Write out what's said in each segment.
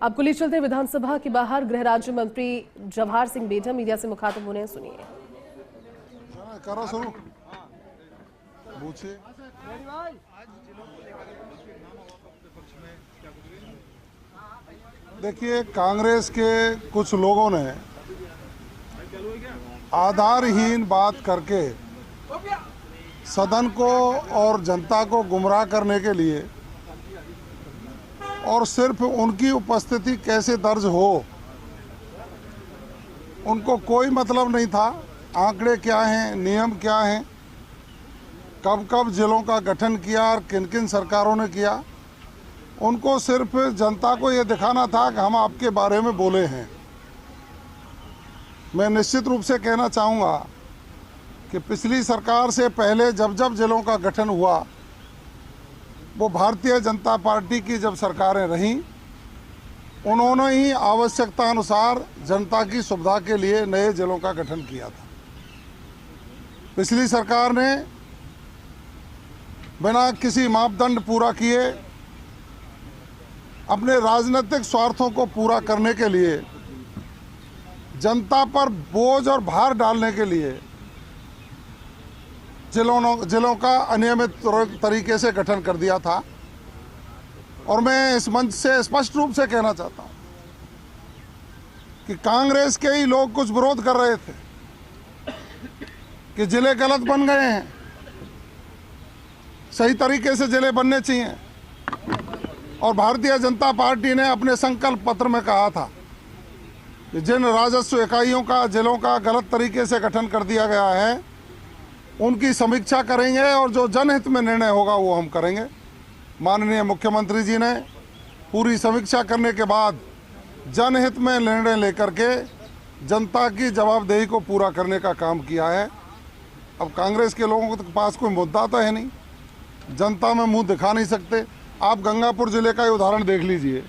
अब कुली चलते विधानसभा के बाहर गृह राज्य मंत्री जवाहर सिंह बेटा मीडिया से मुखातिब होने, सुनिए। करो शुरू। पूछिए। देखिए, कांग्रेस के कुछ लोगों ने आधारहीन बात करके सदन को और जनता को गुमराह करने के लिए और सिर्फ उनकी उपस्थिति कैसे दर्ज हो, उनको कोई मतलब नहीं था आंकड़े क्या हैं, नियम क्या हैं, कब कब जिलों का गठन किया और किन किन सरकारों ने किया। उनको सिर्फ जनता को ये दिखाना था कि हम आपके बारे में बोले हैं। मैं निश्चित रूप से कहना चाहूँगा कि पिछली सरकार से पहले जब जब जिलों का गठन हुआ, वो भारतीय जनता पार्टी की जब सरकारें रहीं, उन्होंने ही आवश्यकता अनुसार जनता की सुविधा के लिए नए जिलों का गठन किया था। पिछली सरकार ने बिना किसी मापदंड पूरा किए अपने राजनीतिक स्वार्थों को पूरा करने के लिए, जनता पर बोझ और भार डालने के लिए जिलों का अनियमित तरीके से गठन कर दिया था। और मैं इस मंच से स्पष्ट रूप से कहना चाहता हूं कि कांग्रेस के ही लोग कुछ विरोध कर रहे थे कि जिले गलत बन गए हैं, सही तरीके से जिले बनने चाहिए। और भारतीय जनता पार्टी ने अपने संकल्प पत्र में कहा था कि जिन राजस्व इकाइयों का जिलों का गलत तरीके से गठन कर दिया गया है, उनकी समीक्षा करेंगे और जो जनहित में निर्णय होगा वो हम करेंगे। माननीय मुख्यमंत्री जी ने पूरी समीक्षा करने के बाद जनहित में निर्णय लेकर के जनता की जवाबदेही को पूरा करने का काम किया है। अब कांग्रेस के लोगों के पास कोई मुद्दा तो है नहीं, जनता में मुंह दिखा नहीं सकते। आप गंगापुर जिले का ही उदाहरण देख लीजिए,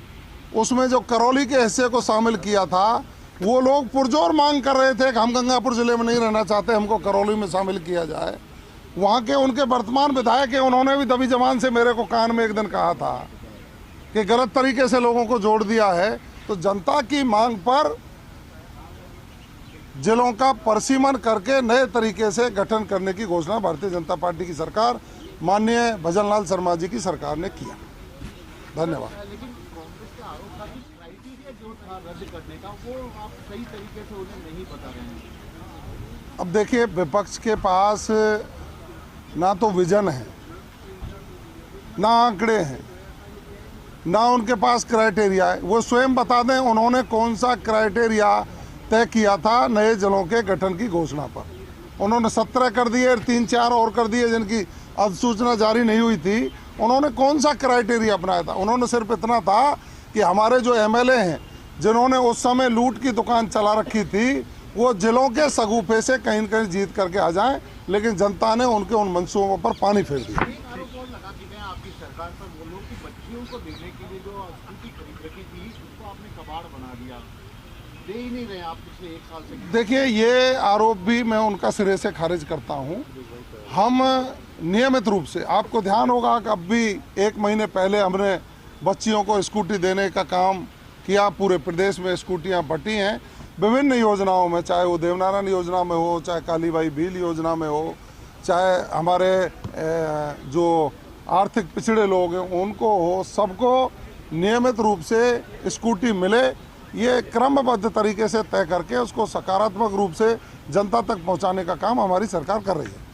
उसमें जो करौली के हिस्से को शामिल किया था, वो लोग पुरजोर मांग कर रहे थे कि हम गंगापुर जिले में नहीं रहना चाहते, हमको करौली में शामिल किया जाए। वहाँ के उनके वर्तमान विधायक हैं, उन्होंने भी दबी जबान से मेरे को कान में एक दिन कहा था कि गलत तरीके से लोगों को जोड़ दिया है। तो जनता की मांग पर जिलों का परिसीमन करके नए तरीके से गठन करने की घोषणा भारतीय जनता पार्टी की सरकार, माननीय भजनलाल शर्मा जी की सरकार ने किया। धन्यवाद। लेकिन कांग्रेस का आरोप था कि क्राइटेरिया जो था रद्द करने का, वो आप सही तरीके से उन्हें नहीं बता रहे हैं। अब देखिए, विपक्ष के पास ना तो विजन है, ना आंकड़े हैं, ना उनके पास क्राइटेरिया है। वो स्वयं बता दें उन्होंने कौन सा क्राइटेरिया तय किया था नए जिलों के गठन की घोषणा पर। उन्होंने 17 कर दिए, 3-4 और कर दिए जिनकी अधिसूचना जारी नहीं हुई थी। उन्होंने कौन सा क्राइटेरिया अपनाया था? उन्होंने सिर्फ इतना था कि हमारे जो एमएलए हैं जिन्होंने उस समय लूट की दुकान चला रखी थी, वो जिलों के सगुफे से कहीं न कहीं जीत करके आ जाएं। लेकिन जनता ने उनके उन मंसूबों पर पानी फेर दिया। आपकी सरकार पर वो लोग कि बच्चियों को देने के लिए जो स्कूटी खरीद रखी थी, उसको आपने कबाड़ बना दिया, दे ही नहीं रहे आप पिछले 1 साल से। देखिए, ये आरोप भी मैं उनका सिरे से खारिज करता हूँ। हम नियमित रूप से, आपको ध्यान होगा कि अब भी 1 महीने पहले हमने बच्चियों को स्कूटी देने का काम किया। पूरे प्रदेश में स्कूटियाँ बटी हैं विभिन्न योजनाओं में, चाहे वो देवनारायण योजना में हो, चाहे कालीबाई भील योजना में हो, चाहे हमारे जो आर्थिक पिछड़े लोग हैं उनको हो, सबको नियमित रूप से स्कूटी मिले, ये क्रमबद्ध तरीके से तय करके उसको सकारात्मक रूप से जनता तक पहुंचाने का काम हमारी सरकार कर रही है।